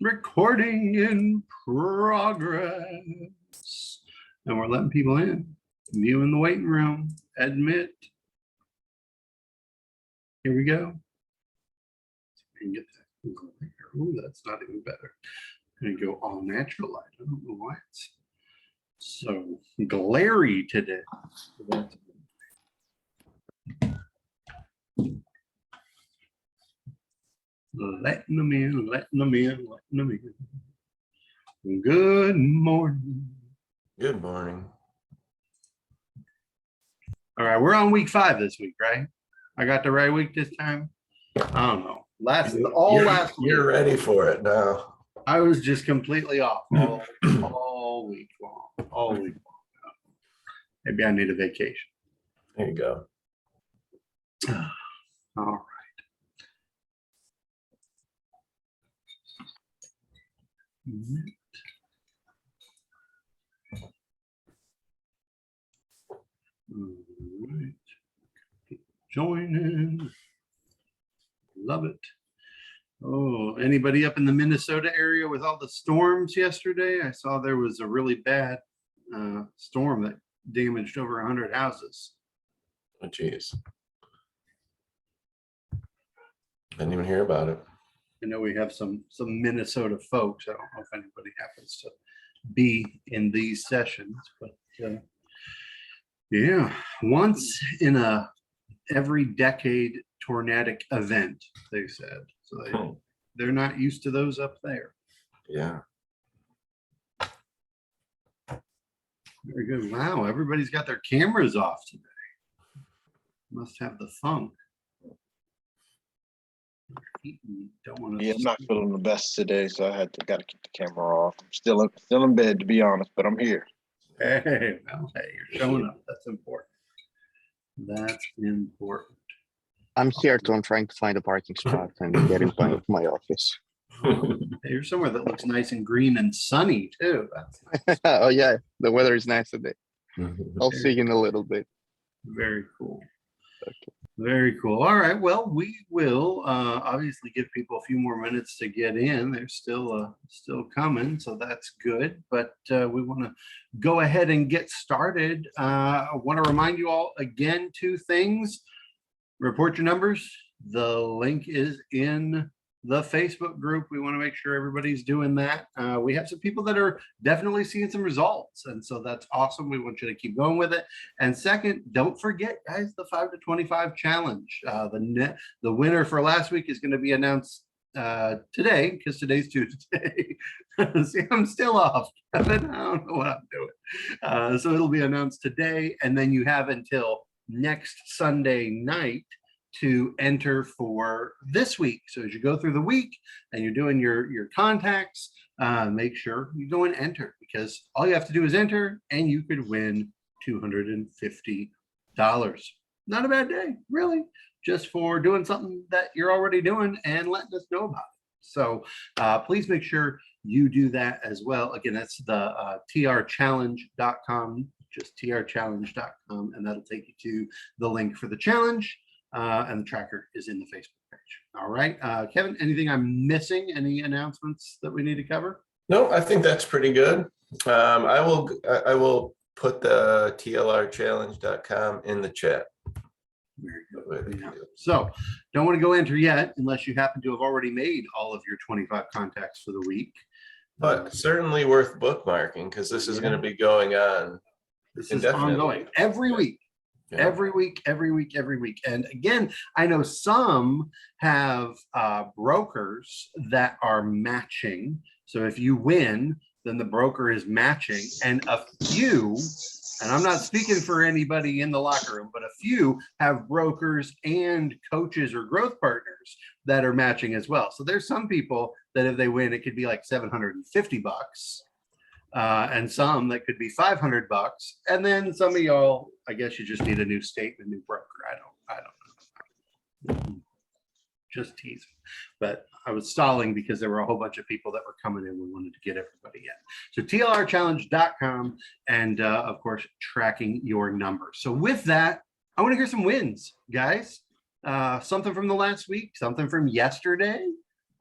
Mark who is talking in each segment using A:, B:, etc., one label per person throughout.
A: Recording in progress. And we're letting people in. You in the waiting room. Admit. Here we go. And get that. Oh, that's not even better. I'm gonna go all natural light. I don't know why it's so glary today. Letting them in, letting them in, letting them in. Good morning.
B: Good morning.
A: All right, we're on week 5 this week, right? I got the right week this time. I don't know. Last week.
B: You're ready for it now.
A: I was just completely off all week long. All week long. Maybe I need a vacation.
B: There you go.
A: All right. All right. Joining. Love it. Oh, anybody up in the Minnesota area with all the storms yesterday? I saw there was a really bad storm that damaged over 100 houses.
B: Oh, geez. Didn't even hear about it.
A: I know we have some Minnesota folks. I don't know if anybody happens to be in these sessions, but yeah, once in a every decade tornadic event, they said. So they're not used to those up there.
B: Yeah.
A: Very good. Wow, everybody's got their cameras off today. Must have the funk. Don't want to.
C: Yeah, I'm not feeling the best today, so I got to keep the camera off. I'm still in bed, to be honest, but I'm here.
A: Hey, well, hey, you're showing up. That's important. That's important.
D: I'm here too. I'm trying to find a parking spot and get in front of my office.
A: Hey, you're somewhere that looks nice and green and sunny too. That's
D: Oh yeah, the weather is nice today. I'll see you in a little bit.
A: very cool.
D: Okay.
A: Very cool. All right. Well, we will obviously give people a few more minutes to get in. They're still coming, so that's good. But we want to go ahead and get started. I want to remind you all again 2 things. Report your numbers. The link is in the Facebook group. We want to make sure everybody's doing that. We have some people that are definitely seeing some results, and so that's awesome. We want you to keep going with it. And second, don't forget, guys, the 5 to 25 challenge. The winner for last week is going to be announced today, because today's Tuesday. See, I'm still off. I don't know what I'm doing. So it'll be announced today, and then you have until next Sunday night to enter for this week. So as you go through the week and you're doing your contacts, make sure you go and enter, because all you have to do is enter and you could win $250. Not a bad day, really, just for doing something that you're already doing and letting us know about it. So please make sure you do that as well. Again, that's the trchallenge.com, just trchallenge.com, and that'll take you to the link for the challenge. And the tracker is in the Facebook page. All right, Kevin, anything I'm missing? Any announcements that we need to cover?
B: No, I think that's pretty good. I will put the tlrchallenge.com in the chat.
A: Very good. Yeah. So don't want to go enter yet unless you happen to have already made all of your 25 contacts for the week.
B: But certainly worth bookmarking, because this is going to be going on.
A: This is ongoing every week. Yeah. Every week. And again, I know some have brokers that are matching. So if you win, then the broker is matching. And a few, and I'm not speaking for anybody in the locker room, but a few have brokers and coaches or growth partners that are matching as well. So there's some people that if they win, it could be like $750. And some that could be $500, and then some of y'all, I guess you just need a new state and a new broker. I don't know. Just teasing, but I was stalling because there were a whole bunch of people that were coming in. We wanted to get everybody in. So tlrchallenge.com, and of course, tracking your numbers. So with that, I want to hear some wins, guys. Something from the last week, something from yesterday.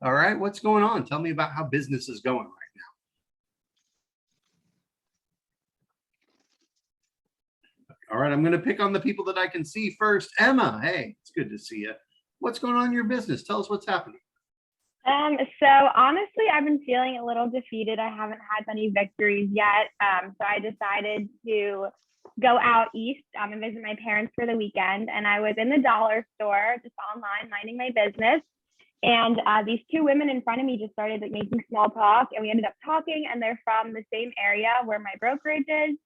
A: All right, what's going on? Tell me about how business is going right now. All right, I'm going to pick on the people that I can see first. Emma, hey, it's good to see you. What's going on in your business? Tell us what's happening.
E: So honestly, I've been feeling a little defeated. I haven't had many victories yet. So I decided to go out east and visit my parents for the weekend. And I was in the dollar store, just online, minding my business. And these two women in front of me just started like making small talk, and we ended up talking. And they're from the same area where my brokerage is.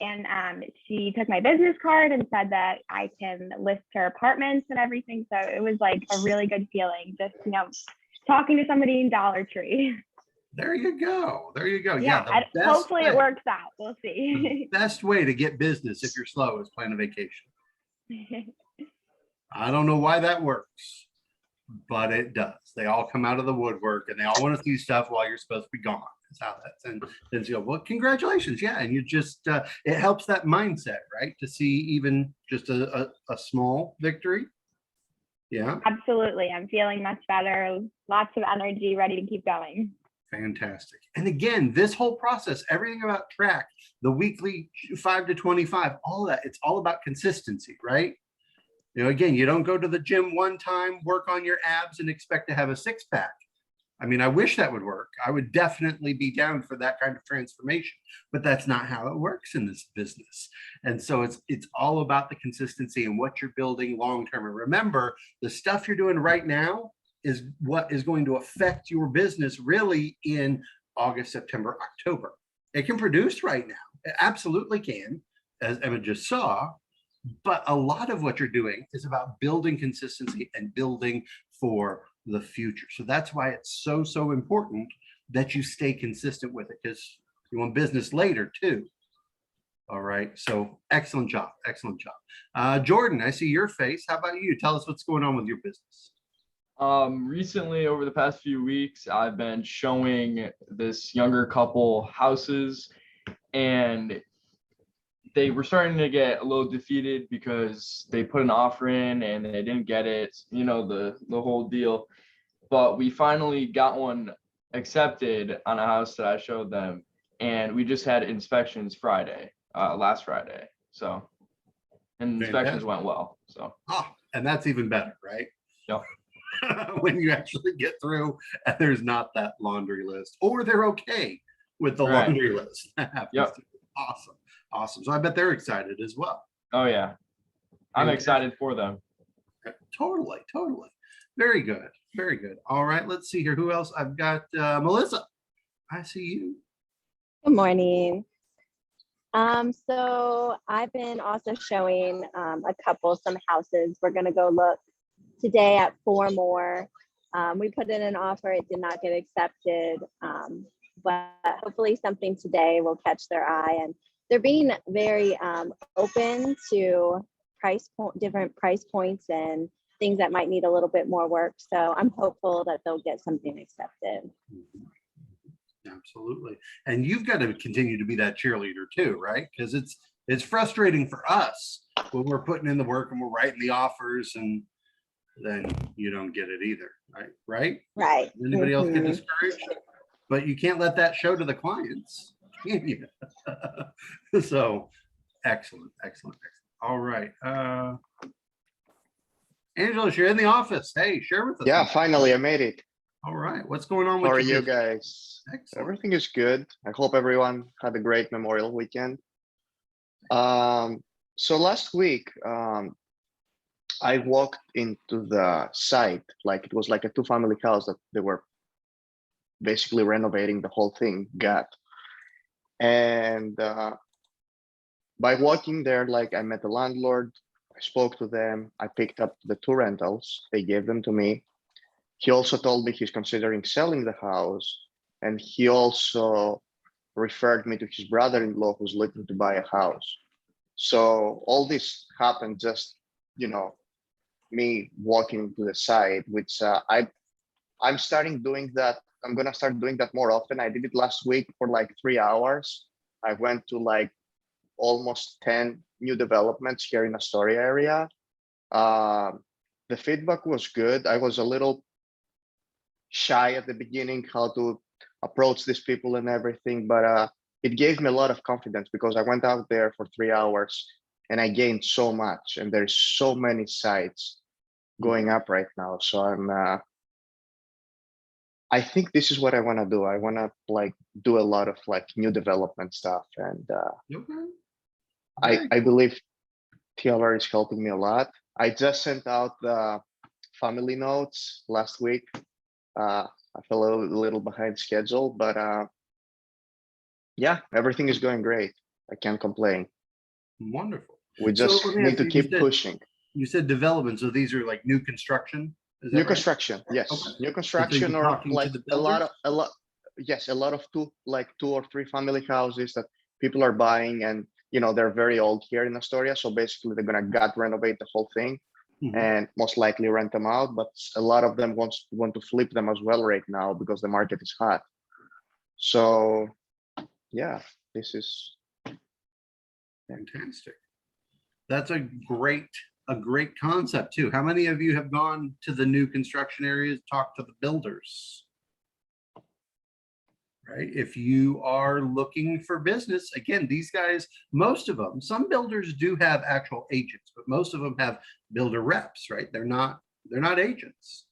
E: And she took my business card and said that I can list her apartments and everything. So it was like a really good feeling, just talking to somebody in Dollar Tree.
A: There you go. There you go.
E: Yeah,
A: Yeah, the best
E: hopefully
A: way,
E: it works out. We'll
A: the
E: see.
A: best way to get business if you're slow is plan a vacation. I don't know why that works, but it does. They all come out of the woodwork and they all want to see stuff while you're supposed to be gone. That's how that's, and then you go, well, congratulations. Yeah. And you just, it helps that mindset, right? To see even just a small victory. Yeah.
E: Absolutely. I'm feeling much better. Lots of energy, ready to keep going.
A: Fantastic. And again, this whole process, everything about track, the weekly 5 to 25, all that, it's all about consistency, right? Again, you don't go to the gym one time, work on your abs and expect to have a six pack. I mean, I wish that would work. I would definitely be down for that kind of transformation, but that's not how it works in this business. And so it's all about the consistency and what you're building long-term. And remember, the stuff you're doing right now is what is going to affect your business really in August, September, October. It can produce right now. It absolutely can, as Emma just saw. But a lot of what you're doing is about building consistency and building for the future. So that's why it's so important that you stay consistent with it, because you want business later too. All right. So excellent job. Excellent job. Jordan, I see your face. How about you? Tell us what's going on with your business.
F: Recently, over the past few weeks, I've been showing this younger couple houses, and they were starting to get a little defeated because they put an offer in and they didn't get it, the whole deal. But we finally got one accepted on a house that I showed them, and we just had inspections last Friday. So, and inspections went well. So,
A: and that's even better, right?
F: Yep.
A: When you actually get through and there's not that laundry list, or they're okay with the laundry list.
F: Yep.
A: Awesome. So I bet they're excited as well.
F: Oh yeah, I'm excited for them.
A: Totally. Very good. All right, let's see here. Who else? I've got Melissa. I see you.
G: Good morning. So I've been also showing some houses. We're gonna go look today at 4 more. We put in an offer, it did not get accepted, but hopefully something today will catch their eye. And they're being very open to different price points and things that might need a little bit more work. So I'm hopeful that they'll get something accepted.
A: Absolutely. And you've got to continue to be that cheerleader too, right? Because it's frustrating for us when we're putting in the work and we're writing the offers and then you don't get it either, right?
G: Right.
A: Anybody else get discouraged? But you can't let that show to the clients, can you? So excellent. All right. Angela, you're in the office. Hey, share with us.
D: Yeah, finally I made it.
A: All right. What's going on with
D: How are
A: your
D: you
A: business?
D: guys?
A: Excellent.
D: Everything is good. I hope everyone had a great Memorial weekend. So last week, I walked into the site, like it was like a 2-family house that they were basically renovating the whole thing, and by walking there, like I met the landlord, I spoke to them, I picked up the 2 rentals, they gave them to me. He also told me he's considering selling the house, and he also referred me to his brother-in-law who's looking to buy a house. So all this happened just, me walking to the site, which I'm starting doing that. I'm gonna start doing that more often. I did it last week for like 3 hours. I went to like almost 10 new developments here in Astoria area. The feedback was good. I was a little shy at the beginning how to approach these people and everything, but it gave me a lot of confidence because I went out there for 3 hours and I gained so much, and there's so many sites going up right now. So I think this is what I want to do. I want to like do a lot of like new development stuff, and
A: Okay.
D: I believe TLR is helping me a lot. I just sent out the family notes last week. I fell a little behind schedule, but yeah, everything is going great. I can't complain.
A: Wonderful.
D: We
A: So
D: just
A: let me
D: need
A: ask
D: to
A: you,
D: keep pushing.
A: you said development, so these are like new construction? Is that
D: New
A: right?
D: construction, yes.
A: Okay.
D: New
A: And so
D: construction,
A: you're
D: or
A: talking to
D: like
A: the
D: a lot
A: builders?
D: yes, a lot of two or three family houses that people are buying, and they're very old here in Astoria. So basically they're gonna gut renovate the whole thing
A: Mhm.
D: and most likely rent them out. But a lot of them want to flip them as well right now because the market is hot. So yeah, this is
A: Fantastic. That's a great concept too. How many of you have gone to the new construction areas, talked to the builders? Right? If you are looking for business, again, these guys, most of them, some builders do have actual agents, but most of them have builder reps, right? They're not agents.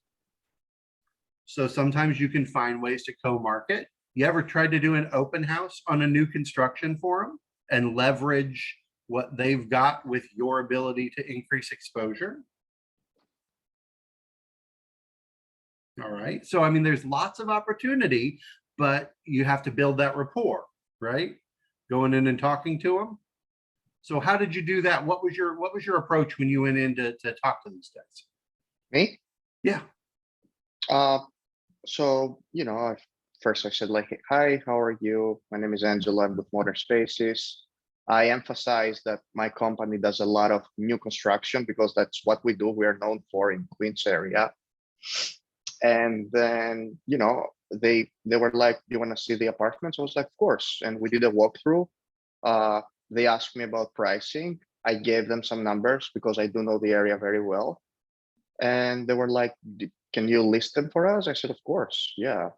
A: So sometimes you can find ways to co-market. You ever tried to do an open house on a new construction for them and leverage what they've got with your ability to increase exposure? All right. So, I mean, there's lots of opportunity, but you have to build that rapport, right? Going in and talking to them. So how did you do that? What was your approach when you went in to talk to these guys?
D: me.
A: Yeah.
D: So first I said like, hi, how are you? My name is Angela. I'm with Modern Spaces. I emphasize that my company does a lot of new construction because that's what we do. We are known for in Queens area. And then, they were like, do you want to see the apartments? I was like, of course. And we did a walkthrough. They asked me about pricing. I gave them some numbers because I do know the area very well. And they were like, can you list them for us? I said, of course, yeah.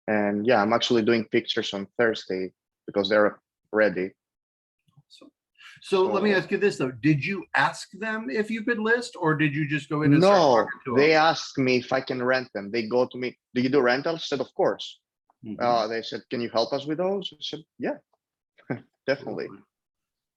D: And yeah, I'm actually doing pictures on Thursday because they're ready.
A: So let me ask you this though. Did you ask them if you could list, or did you just go in and start
D: No,
A: talking to
D: they
A: them?
D: asked me if I can rent them. They go to me, do you do rentals? I said, of course.
A: Mhm.
D: They said, can you help us with those? I said, yeah, definitely.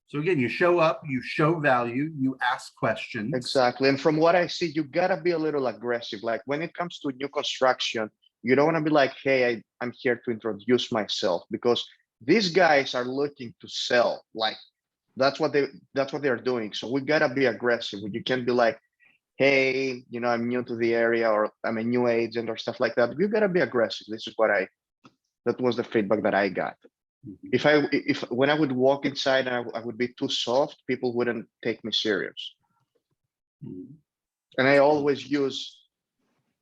A: So again, you show up, you show value, you ask questions.
D: Exactly. And from what I see, you gotta be a little aggressive. Like when it comes to new construction, you don't want to be like, hey, I'm here to introduce myself, because these guys are looking to sell. Like that's what they're doing. So we gotta be aggressive. You can't be like, hey, I'm new to the area, or I'm a new agent or stuff like that. You gotta be aggressive. This is that was the feedback that I got.
A: Mhm.
D: If when I would walk inside and I would be too soft, people wouldn't take me serious.
A: Mhm.
D: And I always use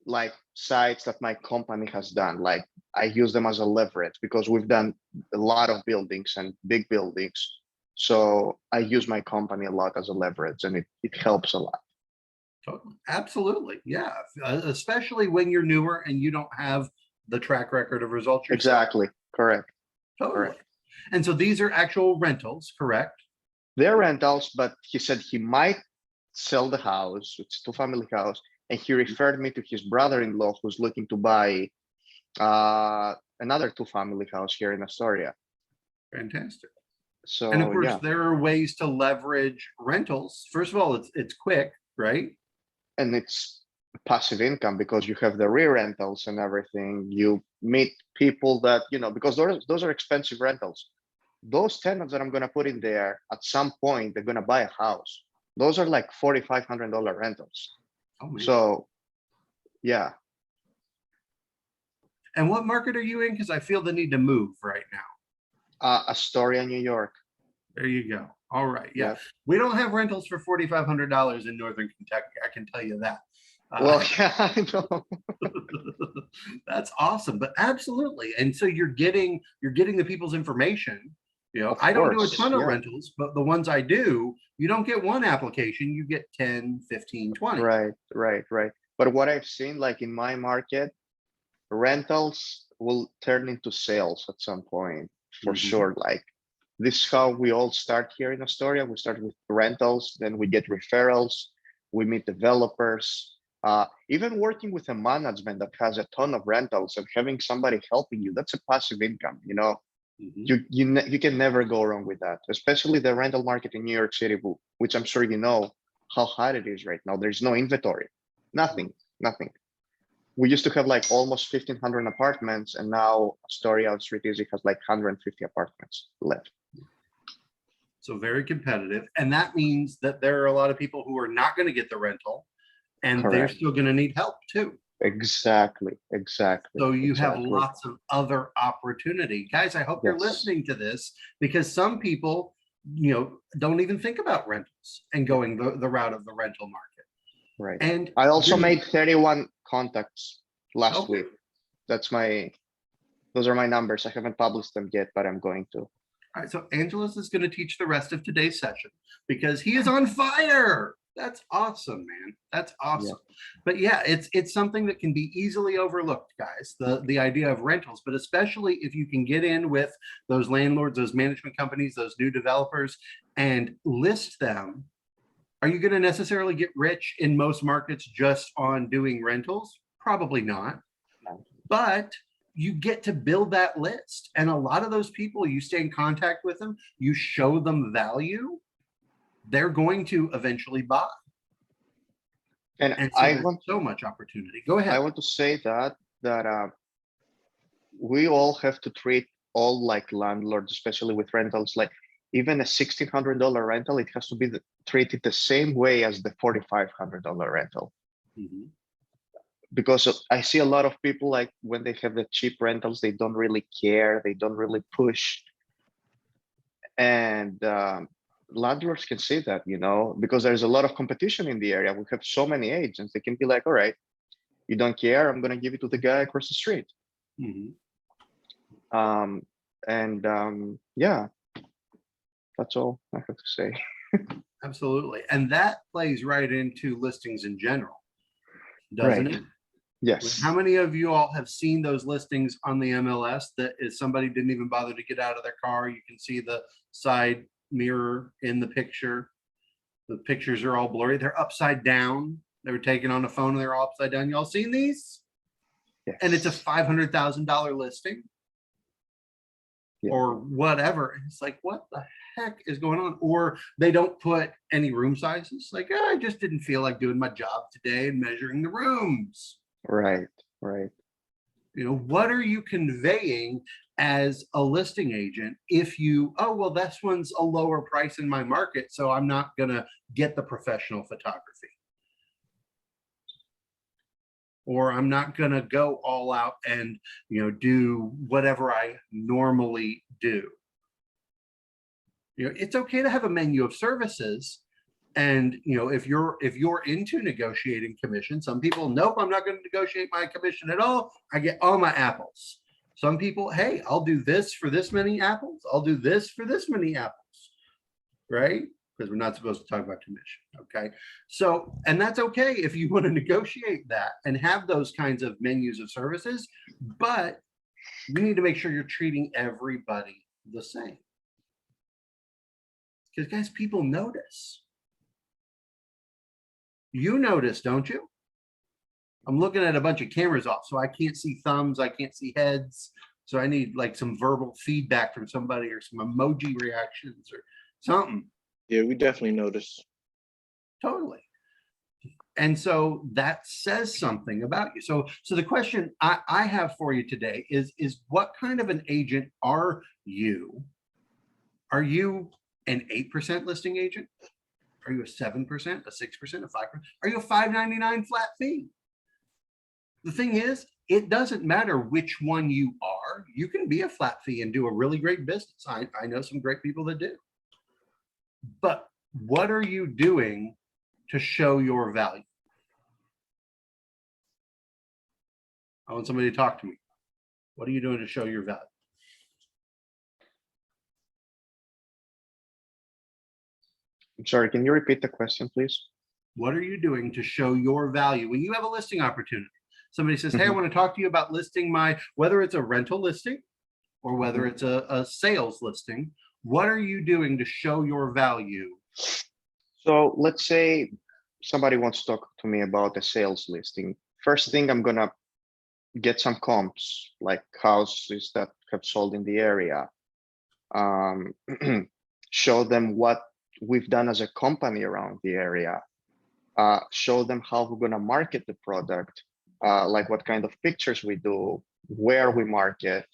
D: like sites that my company has done. Like I use them as a leverage because we've done a lot of buildings and big buildings. So I use my company a lot as a leverage, and it helps a lot.
A: Totally. Absolutely. Yeah. Especially when you're newer and you don't have the track record of results yourself.
D: Exactly. Correct.
A: Totally.
D: Correct.
A: And so these are actual rentals, correct?
D: They're rentals, but he said he might sell the house. It's a two-family house. And he referred me to his brother-in-law who's looking to buy another two-family house here in Astoria.
A: Fantastic.
D: So
A: And of course,
D: yeah,
A: there are ways to leverage rentals. First of all, it's quick, right?
D: and it's passive income because you have the re-rentals and everything. You meet people that, because those are expensive rentals. Those tenants that I'm going to put in there, at some point, they're going to buy a house. Those are like $4,500 rentals.
A: Oh, man.
D: So yeah.
A: And what market are you in? Because I feel the need to move right now.
D: Astoria, New York.
A: There you go. All right. Yeah.
D: Yep.
A: We don't have rentals for $4,500 in Northern Kentucky. I can tell you that.
D: Well, yeah, I know.
A: That's awesome. But absolutely. And so you're getting the people's information.
D: Of
A: I don't do a
D: course,
A: ton of
D: yeah.
A: rentals, but the ones I do, you don't get one application, you get 10, 15, 20.
D: Right. But what I've seen, like in my market, rentals will turn into sales at some point for
A: Mhm.
D: sure. Like this is how we all start here in Astoria. We start with rentals, then we get referrals, we meet developers. Even working with a management that has a ton of rentals and having somebody helping you, that's a passive income, you know.
A: Mhm.
D: You can never go wrong with that, especially the rental market in New York City, which I'm sure you know how hot it is right now. There's no inventory, nothing. We used to have like almost 1,500 apartments, and now Astoria on Street Easy has like 150 apartments left.
A: So very competitive. And that means that there are a lot of people who are not going to get the rental and they're
D: Correct.
A: still going to need help too.
D: Exactly.
A: So you have
D: exactly.
A: lots of other opportunity. Guys, I hope you're
D: Yes.
A: listening to this because some people, don't even think about rentals and going the route of the rental market.
D: Right.
A: And
D: I also
A: you're-
D: made 31 contacts last
A: Okay.
D: week. Those are my numbers. I haven't published them yet, but I'm going to.
A: All right, so Angelos is going to teach the rest of today's session because he is on fire. That's awesome, man. That's awesome. But yeah, it's something that can be easily overlooked, guys. The idea of rentals, but especially if you can get in with those landlords, those management companies, those new developers, and list them. Are you going to necessarily get rich in most markets just on doing rentals? Probably not.
D: No.
A: But you get to build that list. And a lot of those people, you stay in contact with them, you show them value, they're going to eventually buy.
D: And
A: And so
D: I
A: there's
D: want
A: so much opportunity. Go ahead.
D: I want to say that we all have to treat all like landlords, especially with rentals, like even a $1,600 rental, it has to be treated the same way as the $4,500 rental.
A: Mhm.
D: Because I see a lot of people, like when they have the cheap rentals, they don't really care, they don't really push. And landlords can say that, because there's a lot of competition in the area. We have so many agents, they can be like, all right, you don't care, I'm going to give it to the guy across the street.
A: Mhm.
D: Yeah, that's all I have to say.
A: Absolutely. And that plays right into listings in general, doesn't
D: Right.
A: it?
D: Yes.
A: How many of you all have seen those listings on the MLS that is somebody didn't even bother to get out of their car? You can see the side mirror in the picture. The pictures are all blurry. They're upside down. They were taken on a phone and they're all upside down. Y'all seen these?
D: Yes.
A: And it's a $500,000 listing
D: Yeah.
A: or whatever. And it's like, what the heck is going on? Or they don't put any room sizes. Like, oh, I just didn't feel like doing my job today and measuring the rooms.
D: Right.
A: What are you conveying as a listing agent if this one's a lower price in my market, so I'm not going to get the professional photography. Or I'm not going to go all out and, do whatever I normally do. It's okay to have a menu of services. And if you're into negotiating commission, some people, nope, I'm not going to negotiate my commission at all. I get all my apples. Some people, hey, I'll do this for this many apples. I'll do this for this many apples, right? Because we're not supposed to talk about commission. Okay. So, and that's okay if you want to negotiate that and have those kinds of menus of services, but you need to make sure you're treating everybody the same. Because guys, people notice. You notice, don't you? I'm looking at a bunch of cameras off, so I can't see thumbs, I can't see heads. So I need like some verbal feedback from somebody or some emoji reactions or something.
C: Yeah, we definitely notice.
A: Totally. And so that says something about you. So the question I have for you today is what kind of an agent are you? Are you an 8% listing agent? Are you a 7%, a 6%, a 5%? Are you a $5.99 flat fee? The thing is, it doesn't matter which one you are. You can be a flat fee and do a really great business. I know some great people that do. But what are you doing to show your value? I want somebody to talk to me. What are you doing to show your value?
D: I'm sorry, can you repeat the question, please?
A: What are you doing to show your value when you have a listing opportunity? Somebody says, hey, I
D: Mhm.
A: want to talk to you about listing whether it's a rental listing or whether it's a sales listing. What are you doing to show your value?
D: So let's say somebody wants to talk to me about a sales listing. First thing, I'm gonna get some comps, like houses that have sold in the area. Show them what we've done as a company around the area. Show them how we're gonna market the product, like what kind of pictures we do, where we market,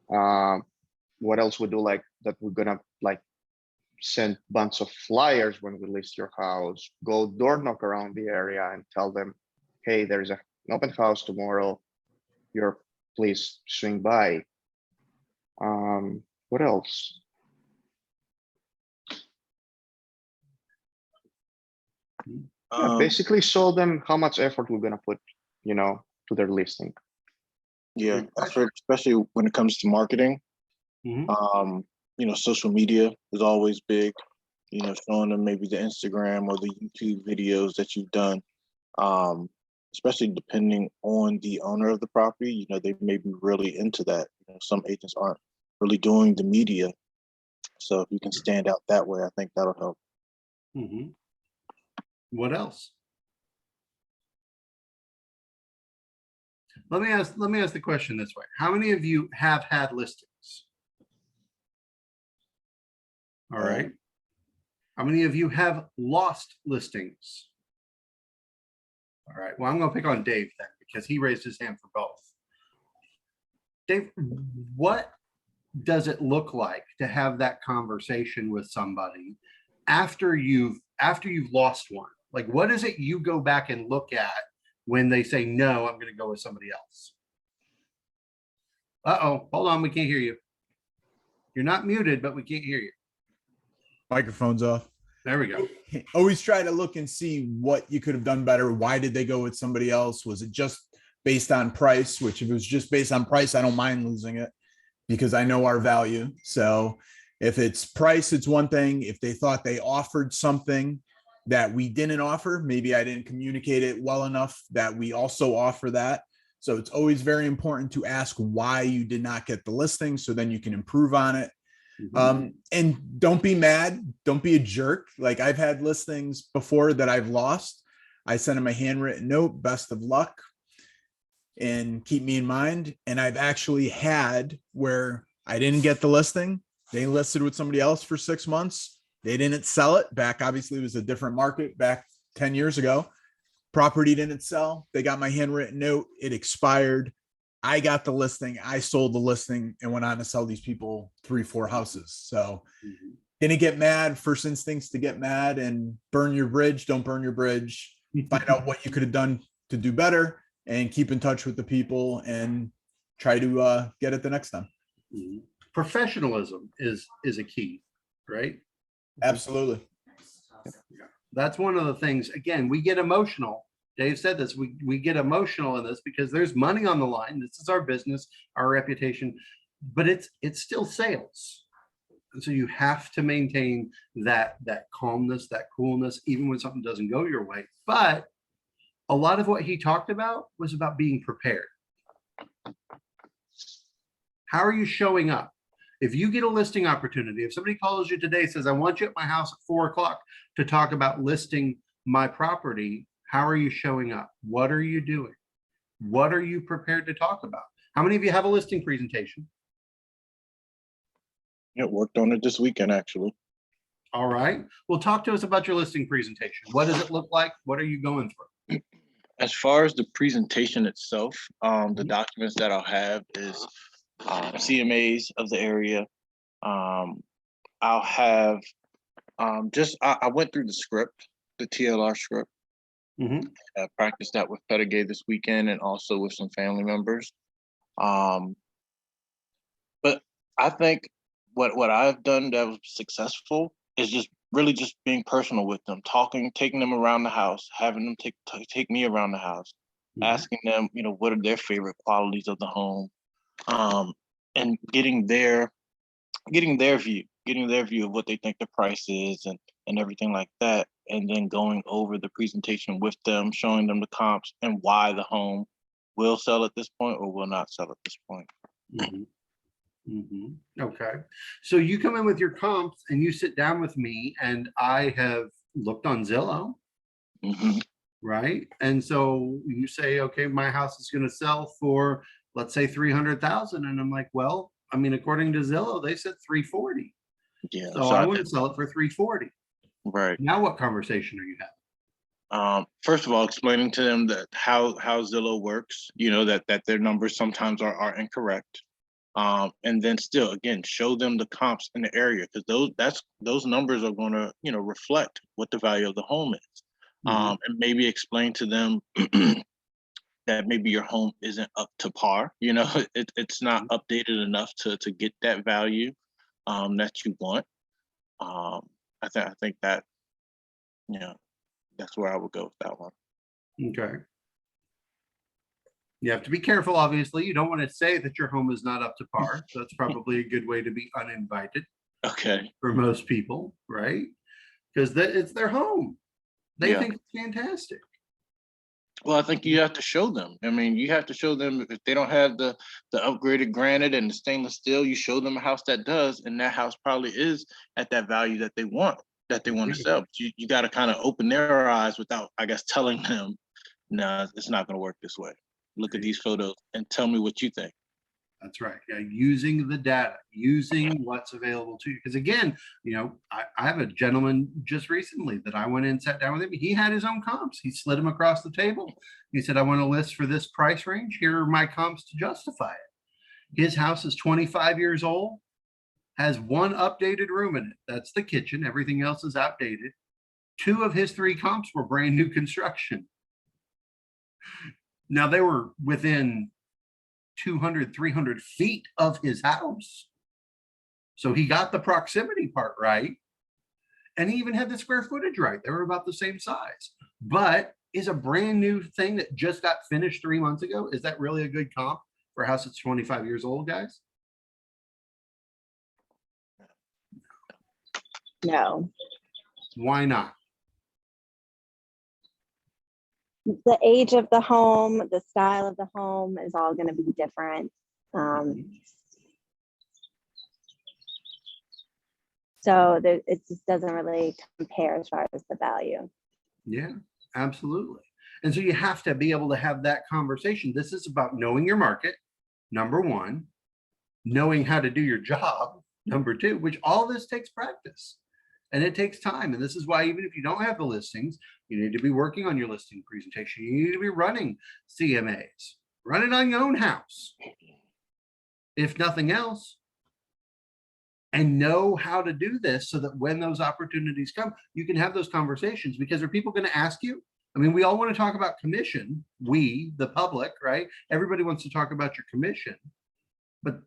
D: what else we do, like that we're gonna like send bunch of flyers when we list your house, go door knock around the area and tell them, hey, there's an open house tomorrow. Please swing by. What else? Basically show them how much effort we're gonna put, to their listing.
C: Yeah, I feel especially when it comes to marketing.
A: Mhm.
C: Social media is always big. Showing them maybe the Instagram or the YouTube videos that you've done. Especially depending on the owner of the property, they may be really into that. Some agents aren't really doing the media. So if you can stand out that way, I think that'll help.
A: Mhm. What else? Let me ask the question this way. How many of you have had listings? All right. How many of you have lost listings? All right. Well, I'm going to pick on Dave then because he raised his hand for both. Dave, what does it look like to have that conversation with somebody after you've lost one? Like, what is it you go back and look at when they say, no, I'm going to go with somebody else? Uh-oh, hold on. We can't hear you. You're not muted, but we can't hear you.
H: Microphone's off.
A: There we go.
H: Always try to look and see what you could have done better. Why did they go with somebody else? Was it just based on price? Which if it was just based on price, I don't mind losing it because I know our value. So if it's price, it's one thing. If they thought they offered something that we didn't offer, maybe I didn't communicate it well enough that we also offer that. So it's always very important to ask why you did not get the listing so then you can improve on it. And don't be mad. Don't be a jerk. Like I've had listings before that I've lost. I sent them a handwritten note, best of luck, and keep me in mind. And I've actually had where I didn't get the listing. They listed with somebody else for 6 months. They didn't sell it back. Obviously, it was a different market back 10 years ago. Property didn't sell. They got my handwritten note. It expired. I got the listing. I sold the listing and went on to sell these people 3-4 houses. So didn't get mad. First instincts to get mad and burn your bridge. Don't burn your bridge. Find out what you could have done to do better and keep in touch with the people and try to get it the next time.
A: Professionalism is a key, right?
H: Absolutely.
A: That's one of the things. Again, we get emotional. Dave said this. We get emotional in this because there's money on the line. This is our business, our reputation, but it's still sales. And so you have to maintain that calmness, that coolness, even when something doesn't go your way. But a lot of what he talked about was about being prepared. How are you showing up? If you get a listing opportunity, if somebody calls you today, says, I want you at my house at 4 o'clock to talk about listing my property, how are you showing up? What are you doing? What are you prepared to talk about? How many of you have a listing presentation?
C: Yeah, worked on it this weekend, actually.
A: All right. Well, talk to us about your listing presentation. What does it look like? What are you going through?
C: As far as the presentation itself, the documents that I'll have is CMAs of the area. I'll have I went through the script, the TLR script. I practiced that with Pettigay this weekend and also with some family members. But I think what I've done that was successful is just really just being personal with them, talking, taking them around the house, having them take me around the house, asking them, what are their favorite qualities of the home, and getting their view of what they think the price is and everything like that. and then going over the presentation with them, showing them the comps and why the home will sell at this point or will not sell at this point.
A: Mhm. Okay, so you come in with your comps and you sit down with me, and I have looked on Zillow,
C: Mhm.
A: right? And so you say, okay, my house is going to sell for, let's say, 300,000, and I'm like, well, I mean, according to Zillow, they said 340,
C: Yeah.
A: so I want to sell it for 340.
C: Right.
A: Now, what conversation are you having?
C: First of all, explaining to them that how Zillow works, you know, that their numbers sometimes are incorrect. And then still, again, show them the comps in the area, because those numbers are going to, you know, reflect what the value of the home is.
A: Mhm.
C: And maybe explain to them that maybe your home isn't up to par. You know, it's not updated enough to get that value that you want. I think that, you know, that's where I would go with that one.
A: Okay. You have to be careful, obviously. You don't want to say that your home is not up to par. That's probably a good way to be uninvited
C: Okay.
A: for most people, right? Because it's their home. They
C: Yeah.
A: think it's fantastic.
C: Well, I think you have to show them. I mean, you have to show them if they don't have the upgraded granite and the stainless steel, you show them a house that does, and that house probably is at that value that they want to sell. But you got to kind of open their eyes without, I guess, telling them, no, it's not going to work this way. Look at these photos and tell me what you think.
A: That's right. Yeah, using the data, using what's available to you. Because again, you know, I have a gentleman just recently that I went in, sat down with him. He had his own comps. He slid them across the table. He said, I want a list for this price range. Here are my comps to justify it. His house is 25 years old, has one updated room in it. That's the kitchen. Everything else is outdated. 2 of his 3 comps were brand new construction. Now they were within 200, 300 feet of his house. So he got the proximity part right. And he even had the square footage right. They were about the same size. But is a brand new thing that just got finished 3 months ago, is that really a good comp for a house that's 25 years old, guys?
G: No.
A: Why not?
G: The age of the home, the style of the home is all going to be different. So it just doesn't really compare as far as the value.
A: Yeah, absolutely. And so you have to be able to have that conversation. This is about knowing your market, number one, knowing how to do your job, number two, which all this takes practice and it takes time. And this is why, even if you don't have the listings, you need to be working on your listing presentation. You need to be running CMAs, run it on your own house, if nothing else, and know how to do this so that when those opportunities come, you can have those conversations. Because are people going to ask you? I mean, we all want to talk about commission. We, the public, right? Everybody wants to talk about your commission,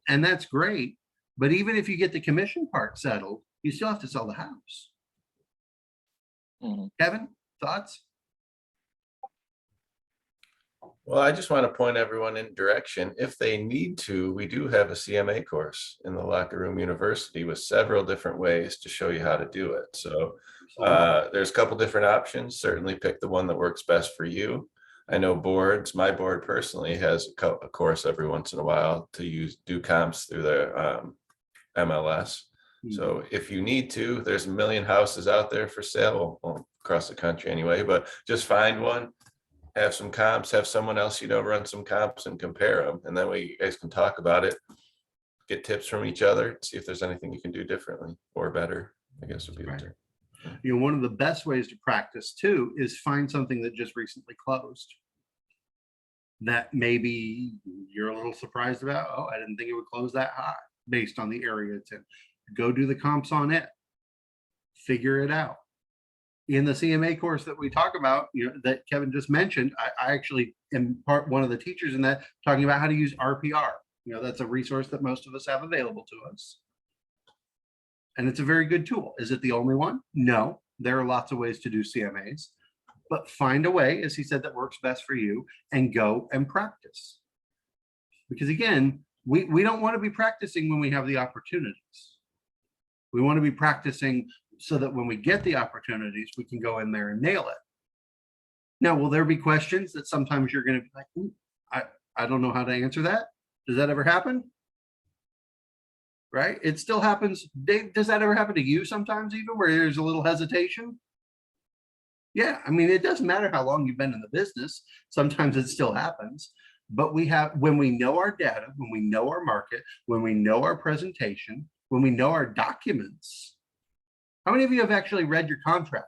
A: and that's great. But even if you get the commission part settled, you still have to sell the house. Kevin, thoughts?
B: Well, I just want to point everyone in direction. If they need to, we do have a CMA course in the Locker Room University with several different ways to show you how to do it. So there's a couple different options. Certainly pick the one that works best for you. I know boards, my board personally has a course every once in a while to do comps through their MLS. So if you need to, there's a million houses out there for sale, well, across the country anyway, but just find one, have some comps, have someone else, you know, run some comps and compare them. And then you guys can talk about it, get tips from each other, see if there's anything you can do differently or better, I guess would be the term.
A: You know, one of the best ways to practice too is find something that just recently closed that maybe you're a little surprised about. Oh, I didn't think it would close that high based on the area it's in. Go do the comps on it, figure it out. In the CMA course that we talk about, you know, that Kevin just mentioned, I actually am one of the teachers in that, talking about how to use RPR. You know, that's a resource that most of us have available to us. And it's a very good tool. Is it the only one? No, there are lots of ways to do CMAs, but find a way, as he said, that works best for you and go and practice. Because again, we don't want to be practicing when we have the opportunities. We want to be practicing so that when we get the opportunities, we can go in there and nail it. Now, will there be questions that sometimes you're going to be like, "Ooh, I don't know how to answer that"? Does that ever happen? Right? It still happens. Dave, does that ever happen to you sometimes, even where there's a little hesitation? Yeah, I mean, it doesn't matter how long you've been in the business. Sometimes it still happens. But when we know our data, when we know our market, when we know our presentation, when we know our documents. How many of you have actually read your contract?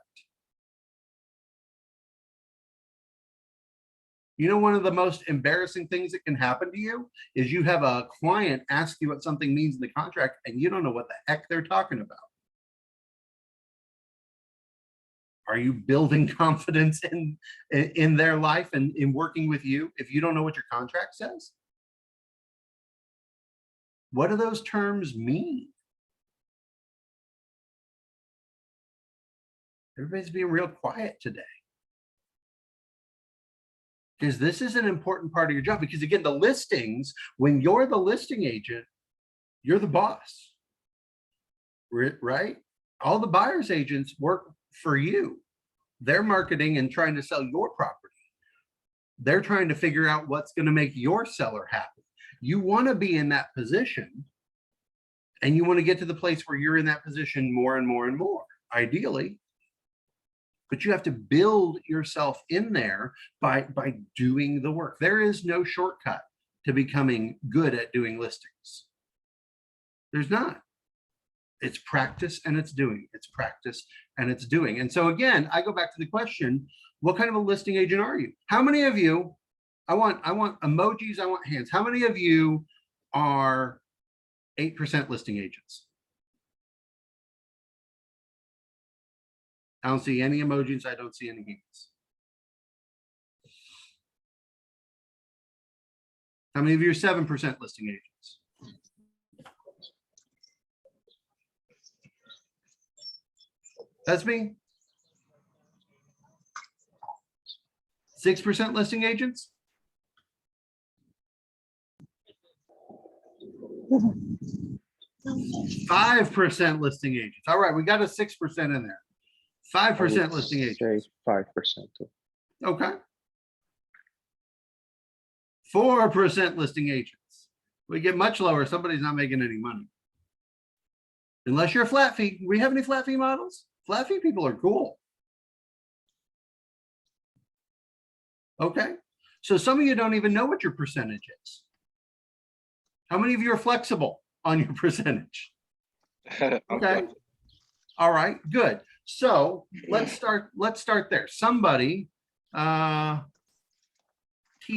A: You know, one of the most embarrassing things that can happen to you is you have a client ask you what something means in the contract and you don't know what the heck they're talking about. Are you building confidence in their life and in working with you if you don't know what your contract says? What do those terms mean? Everybody's being real quiet today. Because this is an important part of your job. Because again, the listings, when you're the listing agent, you're the boss, right? All the buyer's agents work for you. They're marketing and trying to sell your property. They're trying to figure out what's going to make your seller happy. You want to be in that position, and you want to get to the place where you're in that position more and more and more, ideally. But you have to build yourself in there by doing the work. There is no shortcut to becoming good at doing listings. There's not. It's practice and it's doing. It's practice and it's doing. And so again, I go back to the question, what kind of a listing agent are you? How many of you, I want emojis, I want hands. How many of you are 8% listing agents? I don't see any emojis. I don't see any hands. How many of you are 7% listing agents? That's me. 6% listing agents? 5% listing agents. All right, we got a 6% in there. 5% listing agents.
D: 5% too.
A: Okay. 4% listing agents. We get much lower. Somebody's not making any money. Unless you're a flat fee. Do we have any flat fee models? Flat fee people are cool. Okay. So some of you don't even know what your percentage is. How many of you are flexible on your percentage? Okay. All right, good. So let's start there. Somebody, T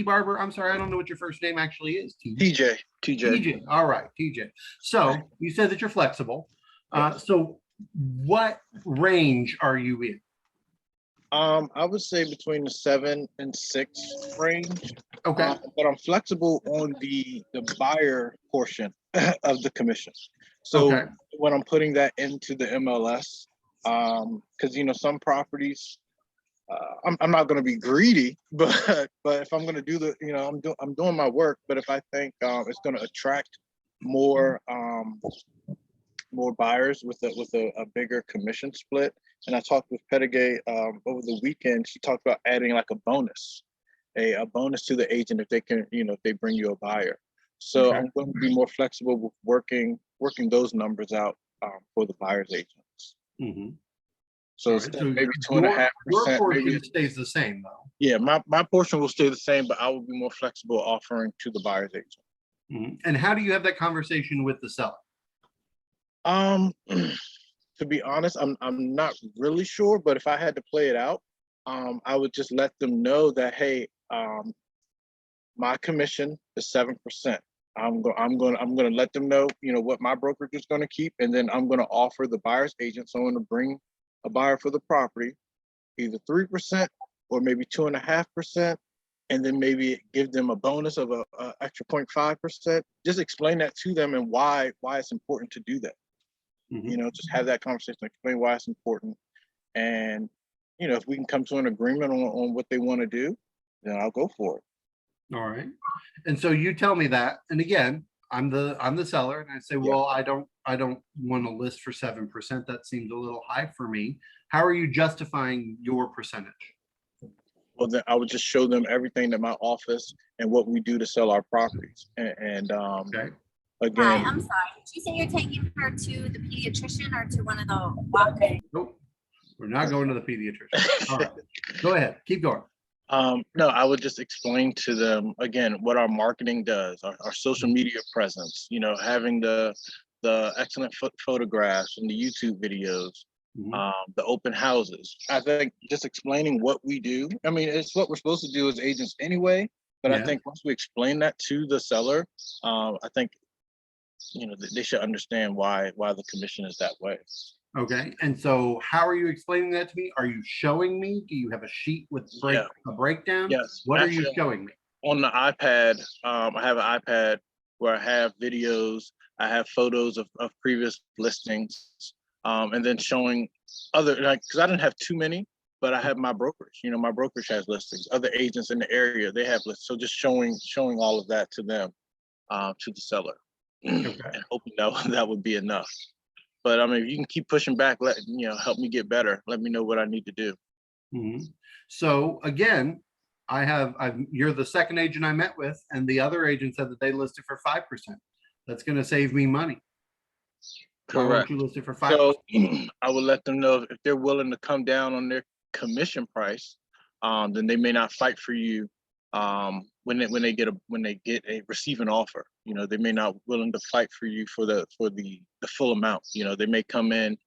A: Barber, I'm sorry, I don't know what your first name actually is.
C: TJ.
A: TJ. All right, TJ. So you said that you're flexible. So what range are you in?
C: I would say between the 7 and 6 range.
A: Okay.
C: But I'm flexible on the buyer portion of the commission. So
A: Okay.
C: when I'm putting that into the MLS, because you know some properties, I'm not going to be greedy, but if I'm going to do the, you know, I'm doing my work. But if I think it's going to attract more buyers with a bigger commission split, and I talked with Pedigay over the weekend. She talked about adding like a bonus to the agent if they can, you know, if they bring you a buyer. So
A: Okay.
C: I'm going to be more flexible with working those numbers out for the buyer's agents.
A: Mm-hmm.
C: So
A: Right.
C: it's
A: So
C: maybe
A: your
C: 2.5%.
A: portion
C: Maybe,
A: stays the same though.
C: yeah, my portion will stay the same, but I will be more flexible offering to the buyer's agent.
A: Mm-hmm. And how do you have that conversation with the seller?
C: To be honest, I'm not really sure, but if I had to play it out, I would just let them know that, hey, my commission is 7%. I'm gonna let them know, you know, what my brokerage is gonna keep, and then I'm gonna offer the buyer's agent someone to bring a buyer for the property, either 3% or maybe 2.5%, and then maybe give them a bonus of a extra 0.5%. Just explain that to them and why it's important to do that.
A: Mm-hmm.
C: You know, just have that conversation, explain why it's important, and you know, if we can come to an agreement on what they want to do, then I'll go for it.
A: All right. And so you tell me that, and again, I'm the seller, and I say, well, I don't want to list for 7%. That seems a little high for me. How are you justifying your percentage?
C: Well, then I would just show them everything that my office and what we do to sell our properties. And
A: Okay.
I: Hi,
C: again,
I: I'm sorry. Did you say you're taking her to the pediatrician or to one of the walk-in?
A: Nope. We're not going to the pediatrician. All right. Go ahead. Keep going.
C: no, I would just explain to them again what our marketing does, our social media presence, you know, having the excellent photographs and the YouTube videos,
A: Mhm.
C: the open houses. I think just explaining what we do. I mean, it's what we're supposed to do as agents anyway. But I
A: Yeah.
C: think once we explain that to the seller, I think, you know, they should understand why the commission is that way.
A: Okay. And so how are you explaining that to me? Are you showing me? Do you have a sheet with
C: Yeah.
A: a breakdown?
C: Yes.
A: What are you
C: Actually,
A: showing me?
C: on the iPad, I have an iPad where I have videos, I have photos of previous listings, and then showing other, like, because I didn't have too many, but I have my brokerage. You know, my brokerage has listings. Other agents in the area, they have lists. So just showing all of that to them, to the seller,
A: Okay.
C: and hoping that that would be enough. But I mean, if you can keep pushing back, help me get better. Let me know what I need to do.
A: Mhm. So again, you're the second agent I met with, and the other agent said that they listed for 5%. That's going to save me money. Why won't
C: Correct.
A: you list it for 5%?
C: So I would let them know if they're willing to come down on their commission price, then they may not fight for you when they get a receive an offer. You know, they may not willing to fight for you for the full amount. You know, they may come in,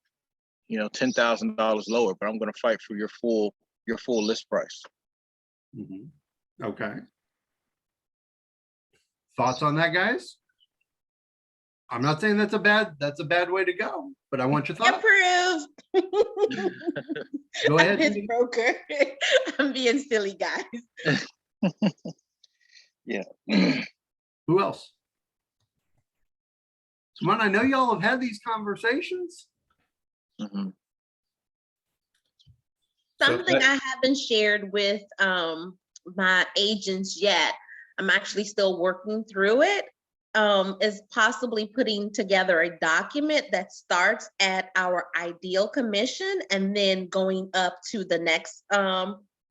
C: you know, $10,000 lower, but I'm going to fight for your full list price.
A: Mhm. Okay. Thoughts on that, guys? I'm not saying that's a bad way to go, but I want your thoughts.
J: Approve.
A: Go ahead,
J: Miss
A: Judy.
J: Broker. I'm being silly, guys.
C: Yeah.
A: Who else? Come on, I know y'all have had these conversations.
C: Mhm.
J: Something I haven't shared with my agents yet, I'm actually still working through it, is possibly putting together a document that starts at our ideal commission and then going up to the next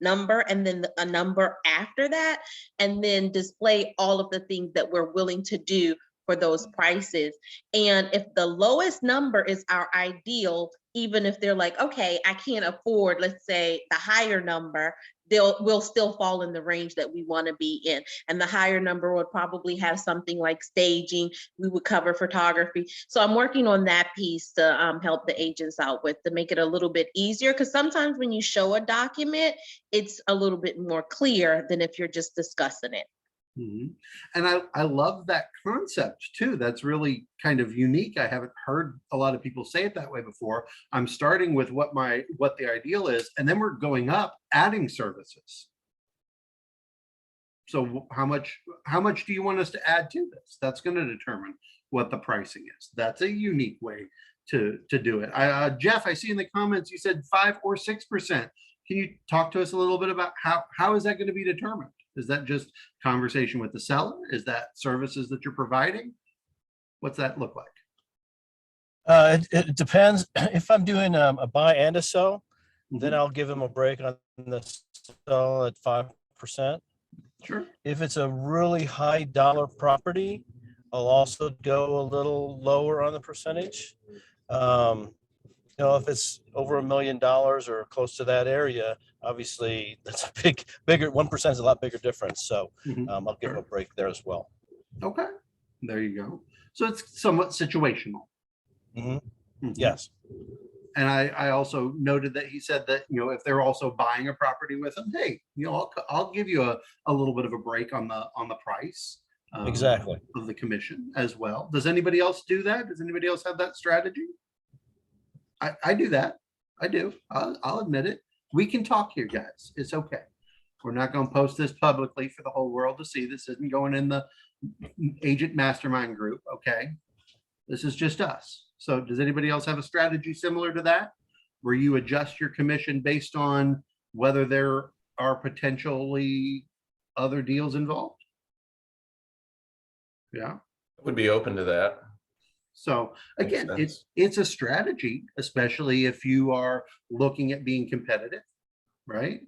J: number and then a number after that, and then display all of the things that we're willing to do for those prices. And if the lowest number is our ideal, even if they're like, okay, I can't afford, let's say, the higher number, we'll still fall in the range that we want to be in. And the higher number would probably have something like staging. We would cover photography. So I'm working on that piece to help the agents out with, to make it a little bit easier. Because sometimes when you show a document, it's a little bit more clear than if you're just discussing it.
A: Mhm. And I love that concept too. That's really kind of unique. I haven't heard a lot of people say it that way before. I'm starting with what the ideal is, and then we're going up, adding services. So how much do you want us to add to this? That's going to determine what the pricing is. That's a unique way to do it. Jeff, I see in the comments you said 5 or 6%. Can you talk to us a little bit about how is that going to be determined? Is that just conversation with the seller? Is that services that you're providing? What's that look like?
K: It depends. If I'm doing a buy and a sell, then
A: Mhm.
K: I'll give them a break on the sell at 5%.
A: Sure.
K: If it's a really high dollar property, I'll also go a little lower on the percentage. You know, if it's over $1 million or close to that area, obviously that's a bigger 1% is a lot bigger difference. So
A: Mhm.
K: I'll give them a break there as well.
A: Okay, there you go. So it's somewhat situational.
K: Mhm.
A: Mhm.
K: Yes.
A: And I also noted that he said that, you know, if they're also buying a property with them, hey, you know, I'll give you a little bit of a break on the price
K: Exactly.
A: of the commission as well. Does anybody else do that? Does anybody else have that strategy? I do that. I do. I'll admit it. We can talk here, guys. It's okay. We're not going to post this publicly for the whole world to see. This isn't going in the agent mastermind group. Okay. This is just us. So does anybody else have a strategy similar to that, where you adjust your commission based on whether there are potentially other deals involved? Yeah.
B: Would be open to that.
A: So
B: Makes
A: again,
B: sense.
A: it's a strategy, especially if you are looking at being competitive, right?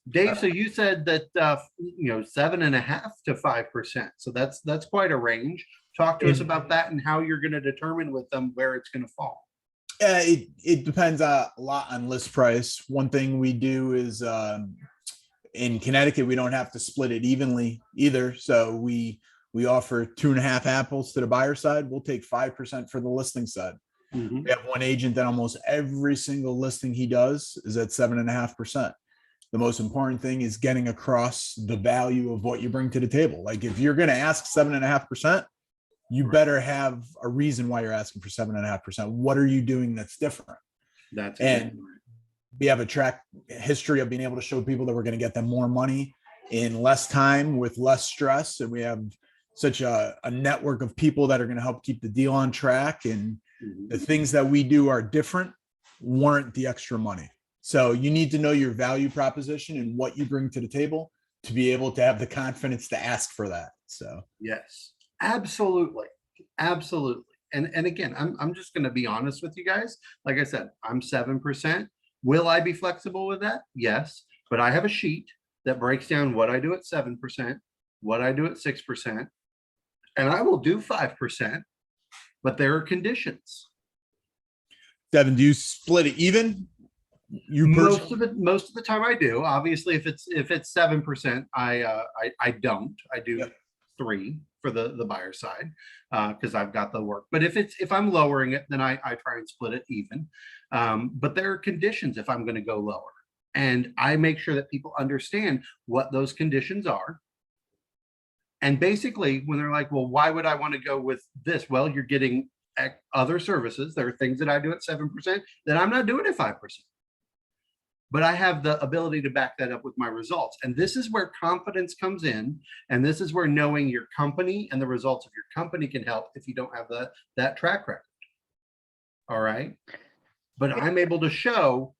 A: Dave, so you said that, 7.5% to 5%. So that's quite a range. Talk to us about that and how you're going to determine with them where it's going to fall.
H: It depends a lot on list price. One thing we do is in Connecticut, we don't have to split it evenly either. So we offer 2.5 apples to the buyer side. We'll take 5% for the listing side.
A: Mhm.
H: We have one agent that almost every single listing he does is at 7.5%. The most important thing is getting across the value of what you bring to the table. Like if you're going to ask 7.5%, you better have a reason why you're asking for 7.5%. What are you doing that's different?
A: That's
H: And we have a track history of being able to show people that we're going to get them more money in less time with less stress. And we have such a network of people that are going to help keep the deal on track. And the things that we do are different, warrant the extra money. So you need to know your value proposition and what you bring to the table to be able to have the confidence to ask for that. So
A: yes, absolutely. Absolutely. And again, I'm just going to be honest with you guys. Like I said, I'm 7%. Will I be flexible with that? Yes. But I have a sheet that breaks down what I do at 7%, what I do at 6%, and I will do 5%, but there are conditions.
H: Devin, do you split it even? You
A: Most of the time I do. Obviously, if it's 7%, I don't. I do
H: Yep.
A: 3 for the buyer side because I've got the work. But if I'm lowering it, then I try and split it even. But there are conditions if I'm going to go lower, and I make sure that people understand what those conditions are. And basically, when they're like, "Well, why would I want to go with this?" Well, you're getting other services. There are things that I do at 7% that I'm not doing at 5%. But I have the ability to back that up with my results. And this is where confidence comes in. And this is where knowing your company and the results of your company can help if you don't have that track record. All right. But I'm able to show,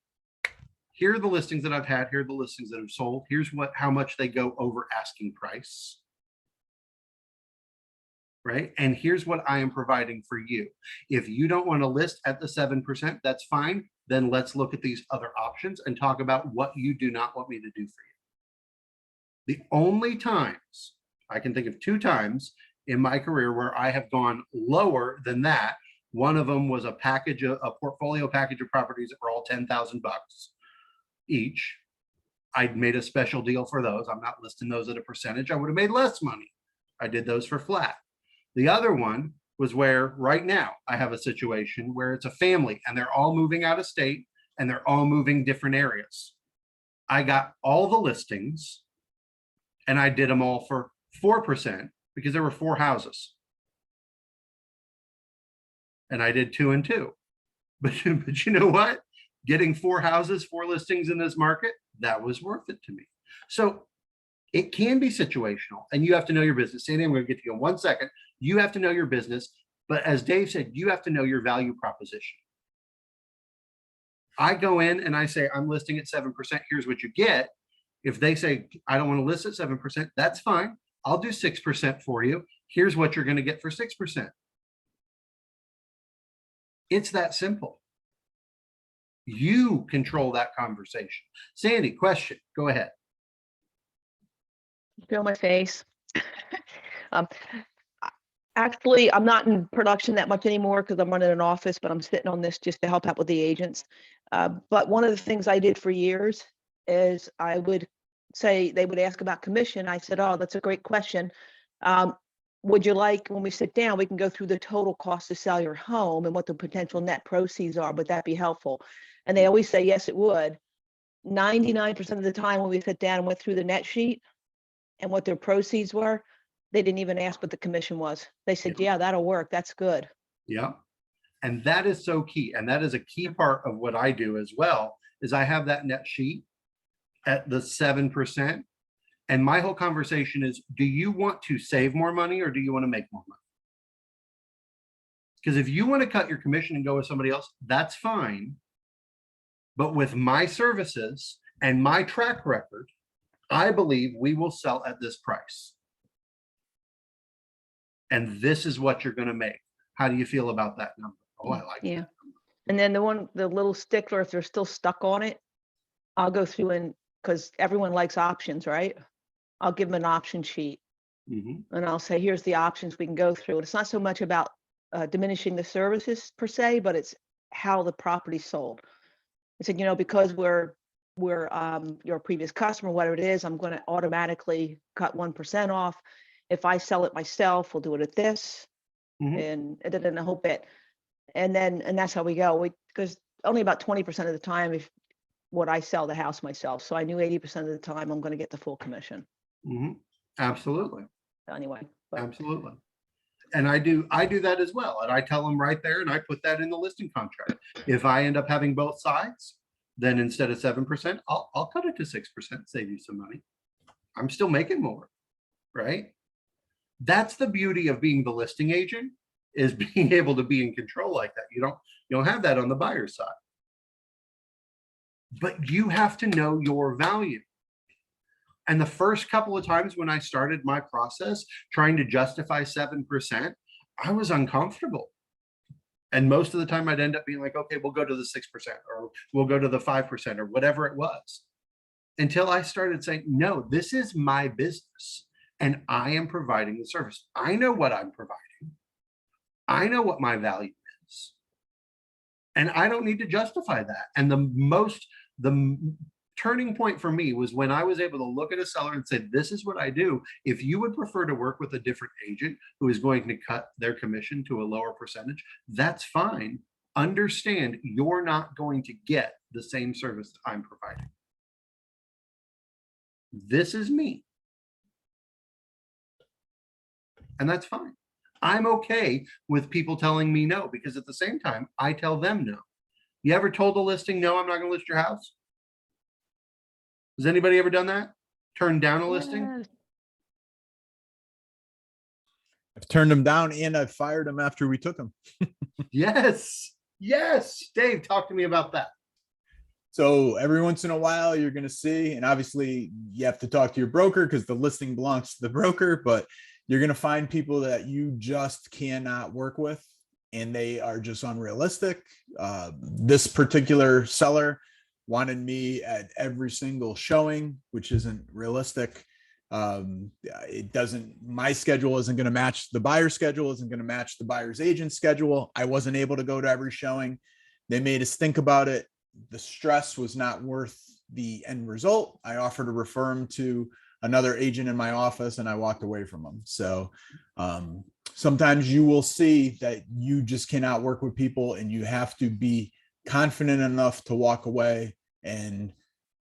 A: here are the listings that I've had, here are the listings that have sold, here's how much they go over asking price. Right. And here's what I am providing for you. If you don't want to list at the 7%, that's fine. Then let's look at these other options and talk about what you do not want me to do for you. The only times I can think of 2 times in my career where I have gone lower than that. One of them was a portfolio package of properties that were all $10,000 each. I'd made a special deal for those. I'm not listing those at a percentage. I would have made less money. I did those for flat. The other one was where right now I have a situation where it's a family and they're all moving out of state and they're all moving different areas. I got all the listings and I did them all for 4% because there were 4 houses. And I did 2 and 2. But you know what? Getting 4 houses, 4 listings in this market, that was worth it to me. So it can be situational and you have to know your business. Sandy, I'm going to get to you in 1 second. You have to know your business. But as Dave said, you have to know your value proposition. I go in and I say, I'm listing at 7%. Here's what you get. If they say, I don't want to list at 7%, that's fine. I'll do 6% for you. Here's what you're going to get for 6%. It's that simple. You control that conversation. Sandy, question, go ahead.
L: Feel my face. Actually, I'm not in production that much anymore because I'm running an office, but I'm sitting on this just to help out with the agents. But one of the things I did for years is I would say, they would ask about commission. I said, oh, that's a great question. Would you like, when we sit down, we can go through the total cost to sell your home and what the potential net proceeds are. Would that be helpful? And they always say, yes, it would. 99% of the time when we sit down and went through the net sheet and what their proceeds were, they didn't even ask what the commission was. They said, yeah, that'll work. That's good.
A: Yeah. And that is so key. And that is a key part of what I do as well, is I have that net sheet at the 7%. And my whole conversation is, do you want to save more money or do you want to make more money? Because if you want to cut your commission and go with somebody else, that's fine. But with my services and my track record, I believe we will sell at this price. and this is what you're going to make. How do you feel about that number? Oh, I like it.
L: Yeah. And then the little stickler, if they're still stuck on it, I'll go through and, because everyone likes options, right? I'll give them an option sheet
A: Mhm.
L: and I'll say, here's the options we can go through. It's not so much about diminishing the services per se, but it's how the property's sold. I said, because we're your previous customer, whatever it is, I'm going to automatically cut 1% off. If I sell it myself, we'll do it at this.
A: Mhm.
L: And then I hope it, and that's how we go. Because only about 20% of the time, if what I sell the house myself. So I knew 80% of the time I'm going to get the full commission
A: Mhm. Absolutely.
L: anyway. But
A: Absolutely. And I do that as well. And I tell them right there, and I put that in the listing contract. If I end up having both sides, then instead of 7%, I'll cut it to 6%, save you some money. I'm still making more, right? That's the beauty of being the listing agent, is being able to be in control like that. You don't have that on the buyer's side. But you have to know your value. And the first couple of times when I started my process trying to justify 7%, I was uncomfortable. And most of the time I'd end up being like, okay, we'll go to the 6% or we'll go to the 5% or whatever it was. Until I started saying, no, this is my business and I am providing the service. I know what I'm providing. I know what my value is. And I don't need to justify that. And the turning point for me was when I was able to look at a seller and say, this is what I do. If you would prefer to work with a different agent who is going to cut their commission to a lower percentage, that's fine. Understand you're not going to get the same service that I'm providing. This is me. And that's fine. I'm okay with people telling me no, because at the same time, I tell them no. You ever told a listing, no, I'm not going to list your house? Has anybody ever done that? Turned down a listing?
L: Yes.
H: I've turned them down and I've fired them after we took them.
A: Yes. Yes. Dave, talk to me about that.
H: So every once in a while, you're going to see, and obviously you have to talk to your broker because the listing belongs to the broker, but you're going to find people that you just cannot work with and they are just unrealistic. This particular seller wanted me at every single showing, which isn't realistic. My schedule isn't going to match the buyer's schedule, isn't going to match the buyer's agent's schedule. I wasn't able to go to every showing. They made us think about it. The stress was not worth the end result. I offered to refer him to another agent in my office and I walked away from them. So sometimes you will see that you just cannot work with people and you have to be confident enough to walk away and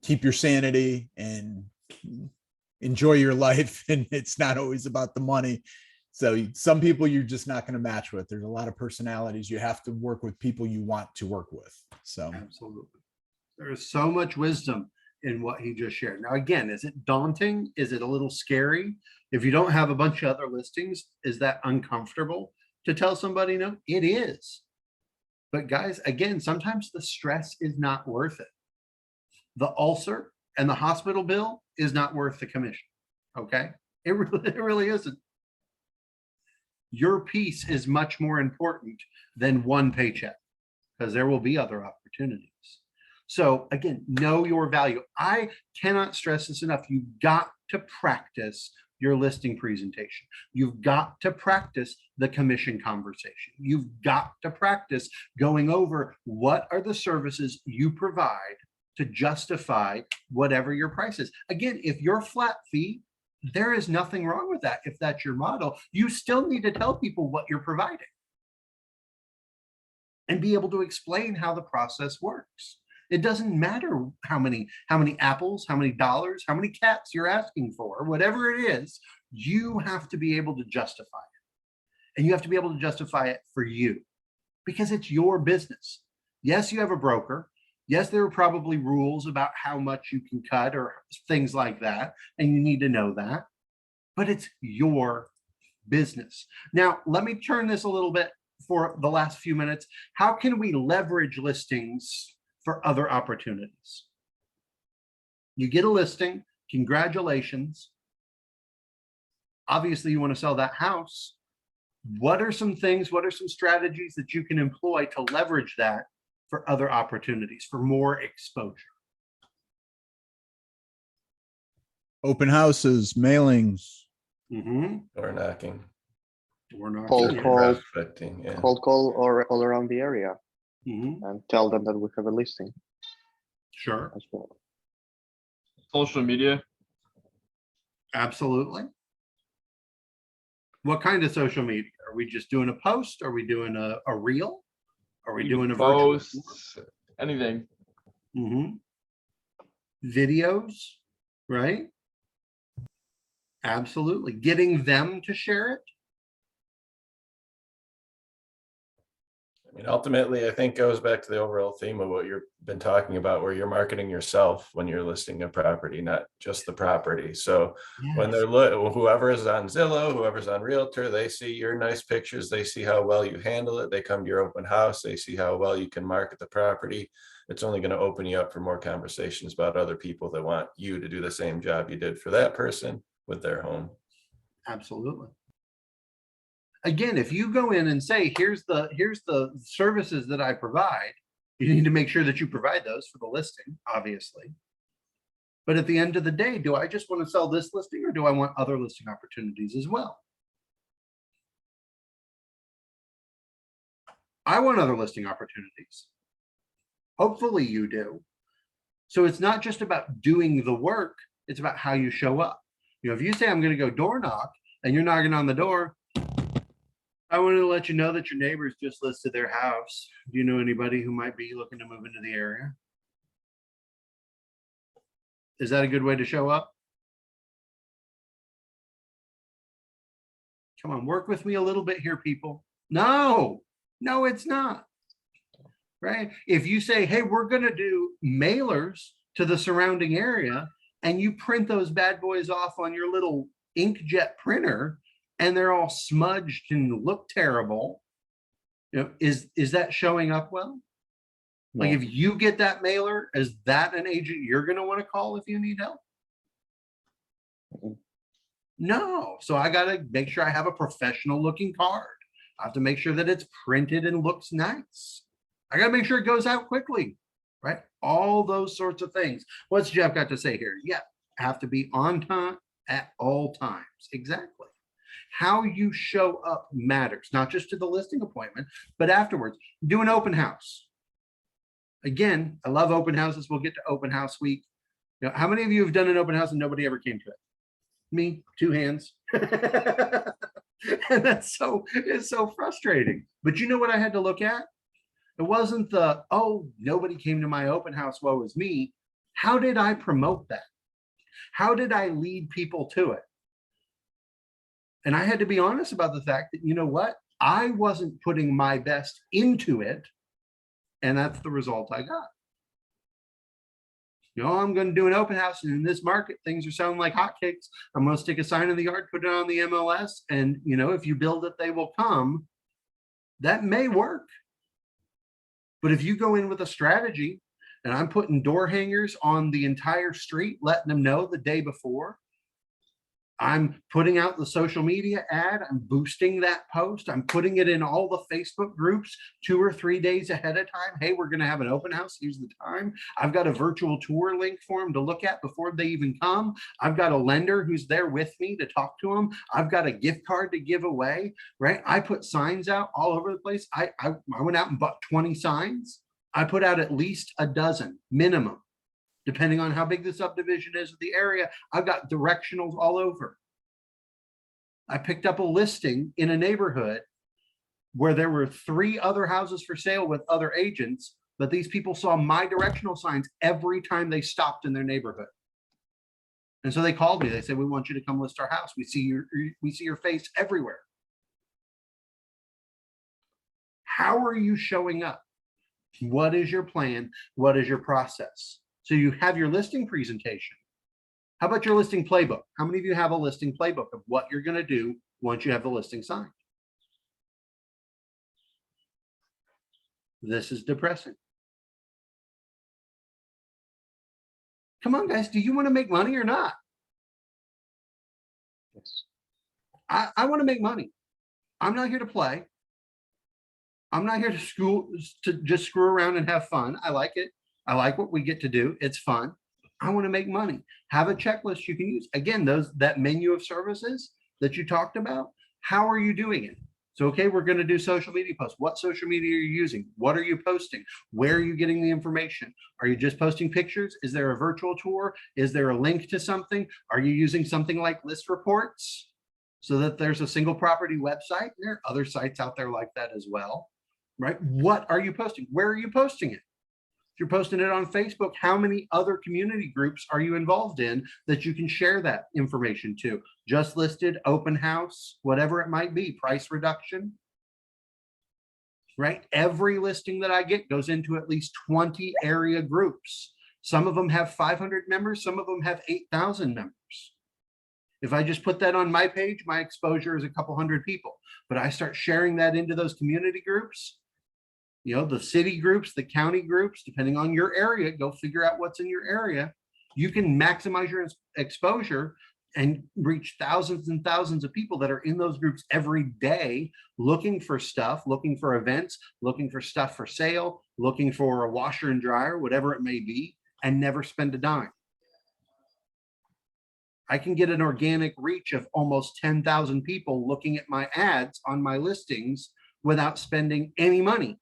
H: keep your sanity and enjoy your life. And it's not always about the money. So some people you're just not going to match with. There's a lot of personalities. You have to work with people you want to work with. So
A: absolutely. There is so much wisdom in what he just shared. Now, again, is it daunting? Is it a little scary? If you don't have a bunch of other listings, is that uncomfortable to tell somebody no? It is. But guys, again, sometimes the stress is not worth it. The ulcer and the hospital bill is not worth the commission. Okay? It really isn't. Your piece is much more important than one paycheck because there will be other opportunities. So again, know your value. I cannot stress this enough. You've got to practice your listing presentation. You've got to practice the commission conversation. You've got to practice going over what are the services you provide to justify whatever your price is. Again, if you're flat fee, there is nothing wrong with that. If that's your model, you still need to tell people what you're providing and be able to explain how the process works. It doesn't matter how many apples, how many dollars, how many cats you're asking for, whatever it is, you have to be able to justify it. And you have to be able to justify it for you because it's your business. Yes, you have a broker. Yes, there are probably rules about how much you can cut or things like that, and you need to know that, but it's your business. Now, let me turn this a little bit for the last few minutes. How can we leverage listings for other opportunities? You get a listing, congratulations. Obviously, you want to sell that house, What are some things, what are some strategies that you can employ to leverage that for other opportunities, for more exposure?
H: Open houses, mailings.
B: Or knocking.
D: Cold
A: Yeah.
D: call,
B: Prospecting, yeah.
D: cold call or all around the area
A: Mhm.
D: and tell them that we have a listing
A: Sure,
D: as well.
F: Social media.
A: absolutely. What kind of social media? Are we just doing a post? Are we doing a reel? Are we
F: You can
A: doing a virtual?
F: post, anything.
A: Mhm. Videos, right? Absolutely. Getting them to share it.
B: I mean, ultimately, I think goes back to the overall theme of what you've been talking about, where you're marketing yourself when you're listing a property, not just the property. So when they're whoever is on Zillow, whoever's on Realtor, they see your nice pictures, they see how well you handle it, they come to your open house, they see how well you can market the property. It's only going to open you up for more conversations about other people that want you to do the same job you did for that person with their home.
A: Absolutely. Again, if you go in and say, here's the services that I provide, you need to make sure that you provide those for the listing, obviously. But at the end of the day, do I just want to sell this listing or do I want other listing opportunities as well? I want other listing opportunities. Hopefully you do. So it's not just about doing the work, it's about how you show up. You know, if you say I'm going to go door knock and you're knocking on the door, I wanted to let you know that your neighbors just listed their house. Do you know anybody who might be looking to move into the area? Is that a good way to show up? Come on, work with me a little bit here, people. No, it's not. Right? If you say, hey, we're going to do mailers to the surrounding area, and you print those bad boys off on your little inkjet printer, and they're all smudged and look terrible, you know, is that showing up well?
D: No.
A: Like if you get that mailer, is that an agent you're going to want to call if you need help? No. So I got to make sure I have a professional looking card. I have to make sure that it's printed and looks nice. I got to make sure it goes out quickly, right? All those sorts of things. What's Jeff got to say here? Yeah, have to be on time at all times. Exactly. How you show up matters, not just to the listing appointment, but afterwards. Do an open house. Again, I love open houses. We'll get to open house week. You know, how many of you have done an open house and nobody ever came to it? Me, 2 hands. And it's so frustrating. But you know what I had to look at? It wasn't the, oh, nobody came to my open house, woe is me. How did I promote that? How did I lead people to it? And I had to be honest about the fact that, you know what? I wasn't putting my best into it. And that's the result I got. You know, I'm going to do an open house, and in this market, things are selling like hotcakes. I'm going to stick a sign in the yard, put it on the MLS, and you know, if you build it, they will come. That may work. But if you go in with a strategy, and I'm putting door hangers on the entire street, letting them know the day before, I'm putting out the social media ad, I'm boosting that post, I'm putting it in all the Facebook groups 2 or 3 days ahead of time. Hey, we're going to have an open house. Here's the time. I've got a virtual tour link for them to look at before they even come. I've got a lender who's there with me to talk to them. I've got a gift card to give away, right? I put signs out all over the place. I went out and bought 20 signs. I put out at least a dozen minimum. Depending on how big the subdivision is of the area, I've got directionals all over. I picked up a listing in a neighborhood where there were 3 other houses for sale with other agents, but these people saw my directional signs every time they stopped in their neighborhood. And so they called me. They said, we want you to come list our house. We see your face everywhere. How are you showing up? What is your plan? What is your process? So you have your listing presentation. How about your listing playbook? How many of you have a listing playbook of what you're going to do once you have the listing signed? This is depressing. Come on, guys. Do you want to make money or not?
D: Yes.
A: I want to make money. I'm not here to play. I'm not here to just screw around and have fun. I like it. I like what we get to do. It's fun. I want to make money. Have a checklist you can use. Again, that menu of services that you talked about, how are you doing it? So, okay, we're going to do social media posts. What social media are you using? What are you posting? Where are you getting the information? Are you just posting pictures? Is there a virtual tour? Is there a link to something? Are you using something like list reports so that there's a single property website? There are other sites out there like that as well, right? What are you posting? Where are you posting it? If you're posting it on Facebook, how many other community groups are you involved in that you can share that information to? Just listed, open house, whatever it might be, price reduction, right? Every listing that I get goes into at least 20 area groups. Some of them have 500 members, some of them have 8,000 members. If I just put that on my page, my exposure is a couple hundred people, but I start sharing that into those community groups, you know, the city groups, the county groups, depending on your area, go figure out what's in your area. You can maximize your exposure and reach thousands and thousands of people that are in those groups every day, looking for stuff, looking for events, looking for stuff for sale, looking for a washer and dryer, whatever it may be, and never spend a dime. I can get an organic reach of almost 10,000 people looking at my ads on my listings without spending any money.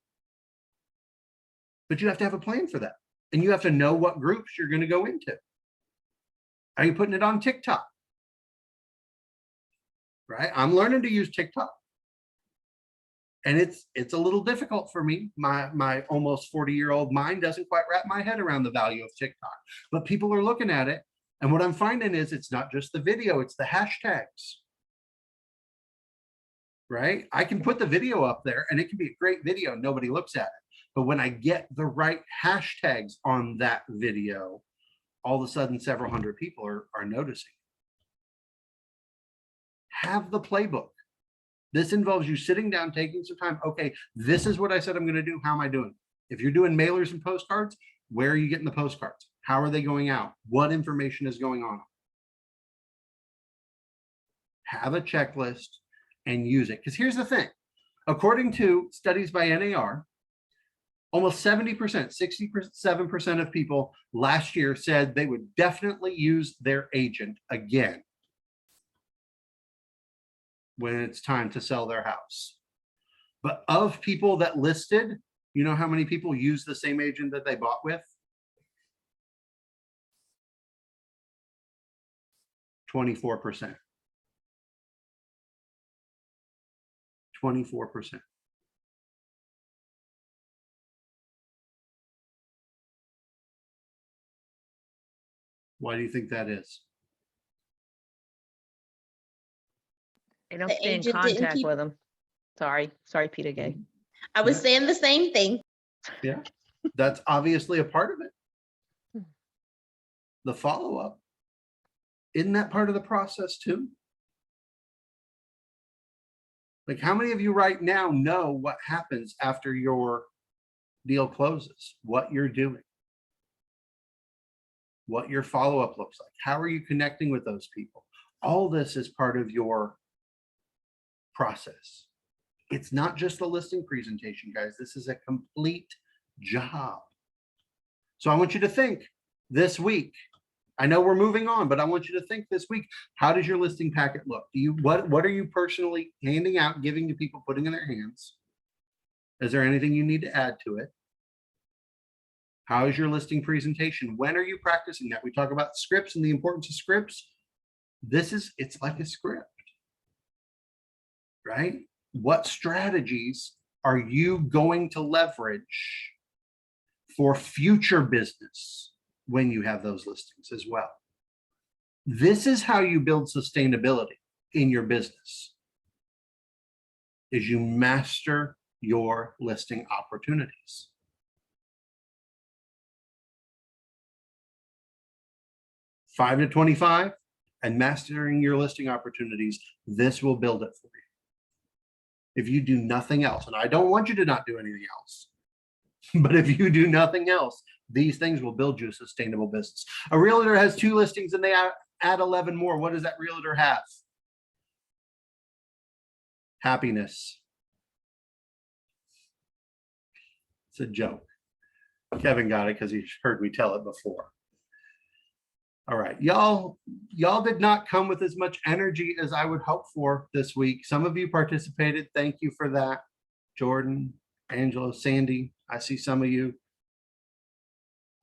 A: But you have to have a plan for that. And you have to know what groups you're going to go into. Are you putting it on TikTok? Right? I'm learning to use TikTok. And it's a little difficult for me. My almost 40-year-old mind doesn't quite wrap my head around the value of TikTok. But people are looking at it. And what I'm finding is it's not just the video, it's the hashtags. Right? I can put the video up there and it can be a great video. Nobody looks at it. But when I get the right hashtags on that video, all of a sudden several hundred people are noticing. Have the playbook. This involves you sitting down, taking some time. Okay, this is what I said I'm going to do. How am I doing? If you're doing mailers and postcards, where are you getting the postcards? How are they going out? What information is going on? Have a checklist and use it. Because here's the thing. According to studies by NAR, almost 70%, 67% of people last year said they would definitely use their agent again when it's time to sell their house. But of people that listed, you know how many people use the same agent that they bought with? 24%. 24%. Why do you think that is?
L: They don't
J: The
L: stay in
J: agent didn't
L: contact
J: keep-
L: with them. Sorry, Peter Gay.
J: I was
A: Yeah.
J: saying the same thing.
A: Yeah, that's obviously a part of it. The follow-up, isn't that part of the process too? Like, how many of you right now know what happens after your deal closes, what you're doing, what your follow-up looks like? How are you connecting with those people? All this is part of your process. It's not just a listing presentation, guys. This is a complete job. So I want you to think this week. I know we're moving on, but I want you to think this week, how does your listing packet look? What are you personally handing out, giving to people, putting in their hands? Is there anything you need to add to it? How is your listing presentation? When are you practicing that? We talk about scripts and the importance of scripts. It's like a script, right? What strategies are you going to leverage for future business when you have those listings as well? This is how you build sustainability in your business, is you master your listing opportunities. Five to 25 and mastering your listing opportunities. This will build it for you. If you do nothing else, and I don't want you to not do anything else, but if you do nothing else, these things will build you a sustainable business. A realtor has 2 listings and they add 11 more. What does that realtor have? happiness. It's a joke. Kevin got it because he heard me tell it before. All right, y'all did not come with as much energy as I would hope for this week. Some of you participated. Thank you for that. Jordan, Angela, Sandy, I see some of you.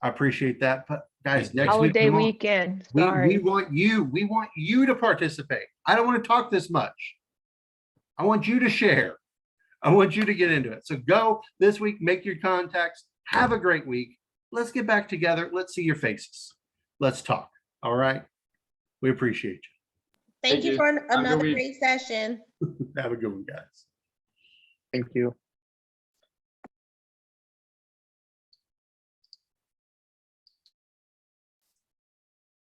A: I appreciate that. But guys, next week,
L: Holiday
A: come on.
L: weekend,
A: we
L: sorry.
A: want you to participate. I don't want to talk this much. I want you to share. I want you to get into it. So go this week, make your contacts, have a great week. Let's get back together. Let's see your faces. Let's talk. All right. We appreciate you.
J: Thank
F: Thank
J: you
F: you.
J: for
F: a good
J: another
F: week.
J: great session.
A: Have a good one, guys.
D: Thank you.